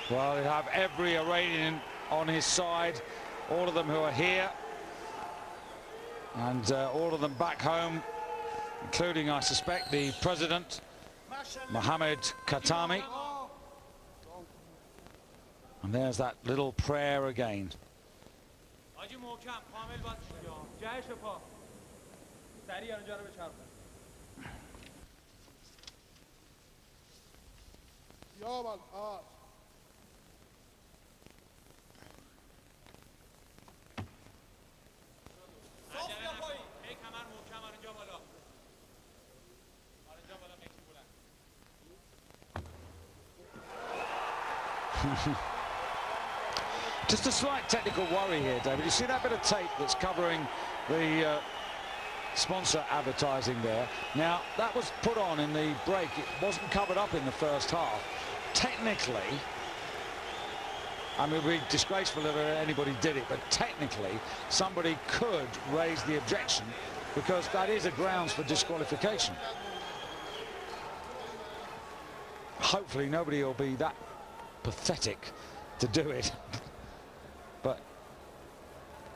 Well, they have every Iranian on his side, all of them who are here, and all of them back home, including, I suspect, the president, Mohammad Khatami. And there's that little prayer again. Just a slight technical worry here, David. You see that bit of tape that's covering the sponsor advertising there? Now, that was put on in the break. It wasn't covered up in the first half. Technically, I mean, it would be disgraceful if anybody did it, but technically, somebody could raise the objection because that is a grounds for disqualification. Hopefully, nobody will be that pathetic to do it. But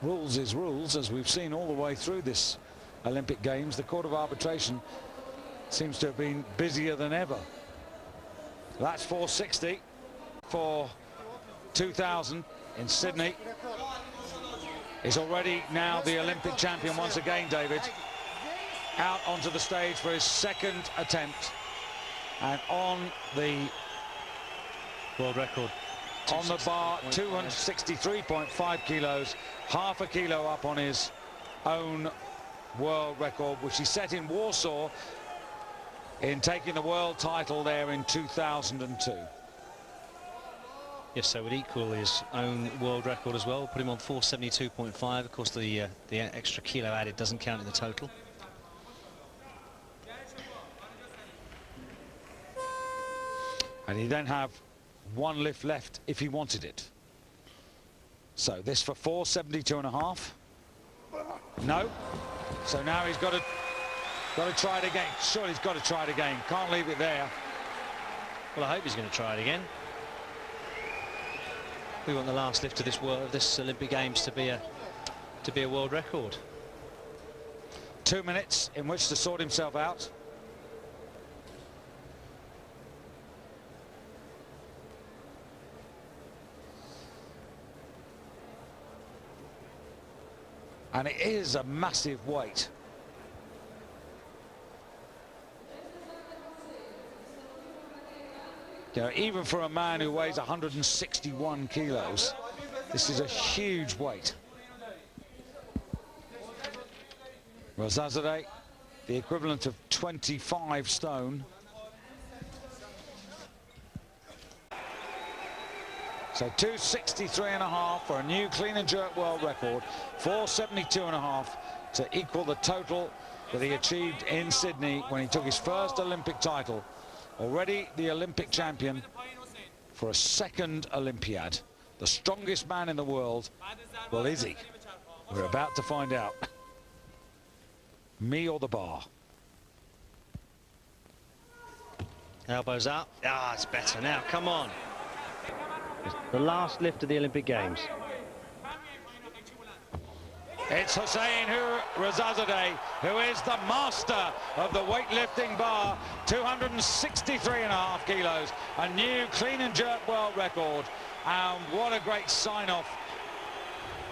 rules is rules, as we've seen all the way through this Olympic Games. The Court of Arbitration seems to have been busier than ever. That's 460 for 2000 in Sydney. Is already now the Olympic champion once again, David. Out onto the stage for his second attempt. And on the world record. On the bar, 263.5 kilos, half a kilo up on his own world record, which he set in Warsaw in taking the world title there in 2002. Yes, so would equal his own world record as well, put him on 472.5. Of course, the extra kilo added doesn't count in the total. And he then have one lift left if he wanted it. So this for 472.5. No. So now he's got to try it again. Surely he's got to try it again. Can't leave it there. Well, I hope he's going to try it again. We want the last lift of this Olympic Games to be a world record. 2 minutes in which to sort himself out. And it is a massive weight. You know, even for a man who weighs 161 kilos, this is a huge weight. Rezazadeh, the equivalent of 25 stone. So 263.5 for a new clean and jerk world record, 472.5 to equal the total that he achieved in Sydney when he took his first Olympic title. Already the Olympic champion for a second Olympiad. The strongest man in the world. Well, is he? We're about to find out. Me or the bar? Elbows up. Ah, it's better now. Come on. The last lift of the Olympic Games. It's Hussein Rezazadeh, who is the master of the weightlifting bar, 263.5 kilos, a new clean and jerk world record. And what a great sign-off.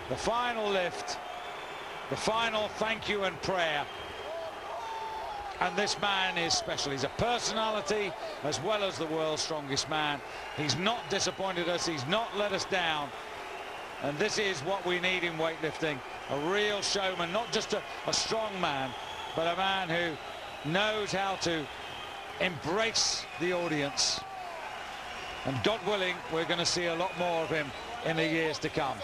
The final lift, the final thank you and prayer. And this man is special. He's a personality as well as the world's strongest man. He's not disappointed us. He's not let us down. And this is what we need in weightlifting. A real showman, not just a strong man, but a man who knows how to embrace the audience. And God willing, we're going to see a lot more of him in the years to come.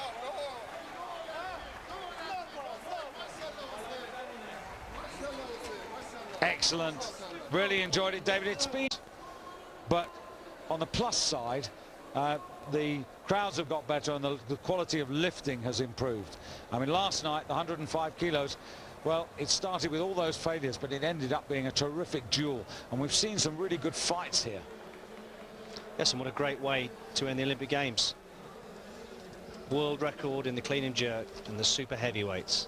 Excellent. Really enjoyed it, David. It's been, but on the plus side, the crowds have got better and the quality of lifting has improved. I mean, last night, the 105 kilos, well, it started with all those failures, but it ended up being a terrific duel. And we've seen some really good fights here. Yes, and what a great way to end the Olympic Games. World record in the clean and jerk and the super heavyweights.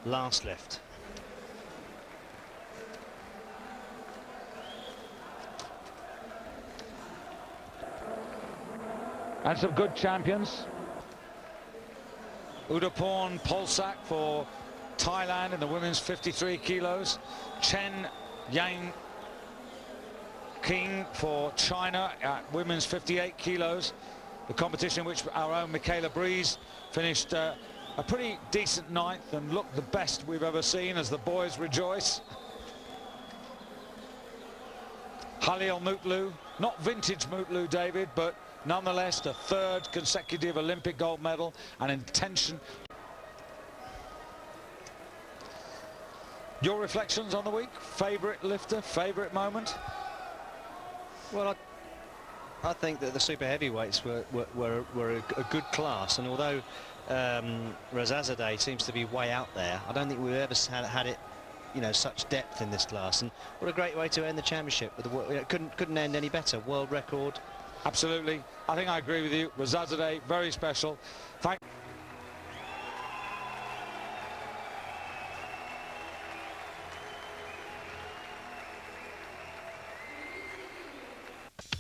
Last lift. And some good champions. Udaporn Polsak for Thailand in the women's 53 kilos. Chen Yang King for China at women's 58 kilos. The competition in which our own Michaela Breeze finished a pretty decent ninth and looked the best we've ever seen as the boys rejoice. Halil Mutlu, not vintage Mutlu, David, but nonetheless the third consecutive Olympic gold medal and intention. Your reflections on the week? Favourite lifter, favourite moment? Well, I think that the super heavyweights were a good class, and although Rezazadeh seems to be way out there, I don't think we've ever had it, you know, such depth in this class. And what a great way to end the championship. With the, couldn't end any better. World record. Absolutely. I think I agree with you. Rezazadeh, very special. Thank